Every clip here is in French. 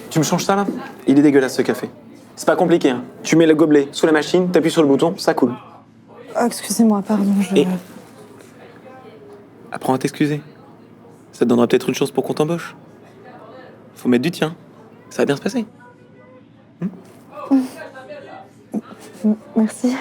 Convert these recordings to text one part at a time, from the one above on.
Tu me changes ça là? Il est dégueulasse ce café. C'est pas compliqué, hein. Tu mets le gobelet sous la machine, t'appuies sur le bouton, ça coule. Oh, excusez-moi, pardon, Et apprends à t'excuser. Ça te donnera peut-être une chance pour qu'on t'embauche. Faut mettre du tien. Ça va bien se passer. Merci.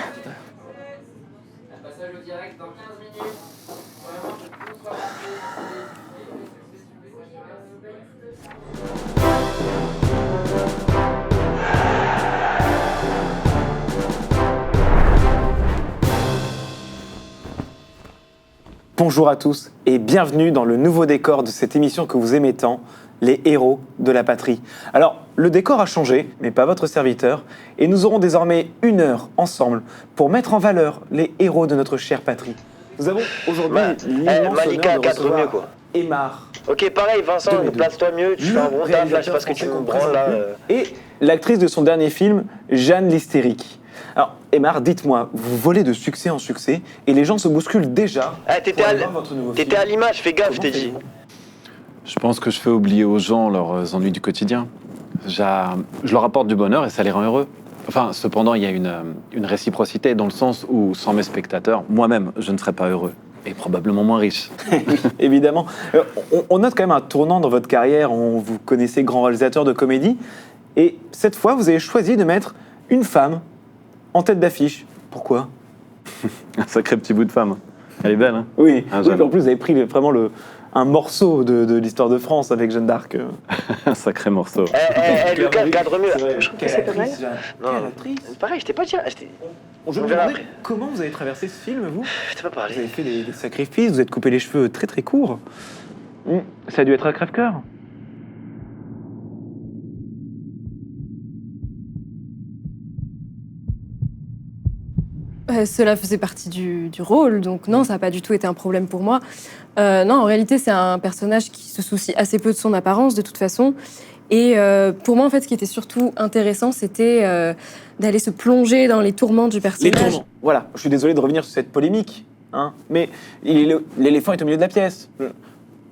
Bonjour à tous et bienvenue dans le nouveau décor de cette émission que vous aimez tant, les héros de la patrie. Alors, le décor a changé, mais pas votre serviteur, et nous aurons désormais 1 heure ensemble pour mettre en valeur les héros de notre chère patrie. Nous avons aujourd'hui l'immense Malika, honneur de cadre recevoir mieux, quoi. Aymar. Ok, pareil, Vincent, place-toi mieux, tu fais un bon taf, là, je sais pas ce que tu me branles, là. Et l'actrice de son dernier film, Jeanne l'hystérique. Alors, Aymar, dites-moi, vous volez de succès en succès et les gens se bousculent déjà. Ah, t'étais à l'image, fais gaffe, je t'ai dit. Je pense que je fais oublier aux gens leurs ennuis du quotidien. Je leur apporte du bonheur et ça les rend heureux. Enfin, cependant, il y a une réciprocité dans le sens où, sans mes spectateurs, moi-même, je ne serais pas heureux. Et probablement moins riche. Évidemment. On note quand même un tournant dans votre carrière. On vous connaissez grand réalisateur de comédie. Et cette fois, vous avez choisi de mettre une femme en tête d'affiche. Pourquoi? Un sacré petit bout de femme. Elle est belle, hein? Oui, Ah, oui, en plus, vous avez pris vraiment un morceau de l'histoire de France avec Jeanne d'Arc. Un sacré morceau. Lucas, cadre mieux. Je trouve c'est pas mal. Non, pareil, je t'ai pas dit. Je me demandais comment vous avez traversé ce film, vous? Je t'ai pas Vous parlé. avez fait des sacrifices, vous êtes coupé les cheveux très très courts. Ça a dû être un crève-cœur. Cela faisait partie du rôle, donc non, ça n'a pas du tout été un problème pour moi. Non, en réalité, c'est un personnage qui se soucie assez peu de son apparence, de toute façon. Et pour moi, en fait, ce qui était surtout intéressant, c'était d'aller se plonger dans les tourments du Les personnage. tourments. Voilà, je suis désolé de revenir sur cette polémique, hein, mais l'éléphant est au milieu de la pièce.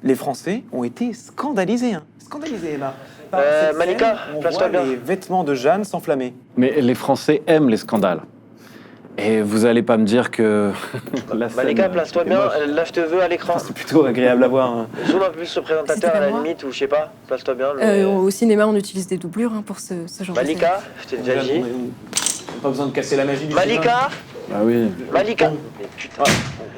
Les Français ont été scandalisés, hein. Scandalisés, Emma. Par cette Malika, scène où on place-toi voit bien. les vêtements de Jeanne s'enflammer. Mais les Français aiment les scandales. Et vous allez pas me dire que... la scène, Malika, place-toi c'était bien, moche. là, je te veux à l'écran. C'est plutôt agréable à voir, hein. Zoom un peu sur le présentateur C'était à pas la moi. limite, ou je sais pas, place-toi bien. mais- Au cinéma, on utilise des doublures hein, pour ce genre de scène. Malika, je t'ai déjà dit. On n'a pas besoin de casser la magie du cinéma. Malika, Ah oui. Malika. Bon. Mais putain. Ah,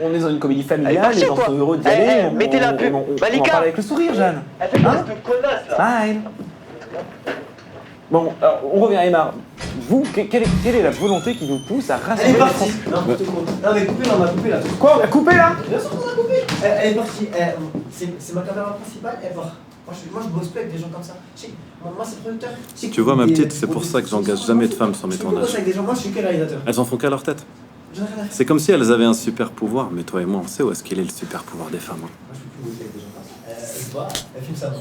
on est dans une comédie Elle est familiale, partie, les gens quoi. sont heureux d'y Eh, aller. eh, mettez la pub. On en Malika. parle avec le sourire, Jeanne. Elle fait Hein de connasse, là. Smile. Bon, alors, on revient à Aymar. Vous, quelle est la volonté qui vous pousse à rassembler Elle est les partie. Français? N'importe quoi. Non mais coupé, là, on a coupé là. Quoi, on a coupé là? Bien sûr qu'on a coupé. Elle est partie. C'est ma caméra principale, elle part. Moi je bosse plus avec des gens comme ça. Moi c'est producteur. Tu vois, ma petite, c'est pour ça que j'engage jamais de femmes sur mes Je peux bosser tournages. avec des gens, moi je suis que réalisateur. Elles en font qu'à leur tête. J'en ai rien à faire. C'est comme si elles avaient un super pouvoir, mais toi et moi, on sait où est-ce qu'il est le super pouvoir des femmes. hein. Moi je peux plus bosser avec des gens comme ça. Elle se voit, elle filme ça.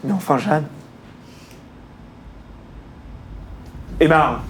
Mais enfin, Jeanne. Aymar,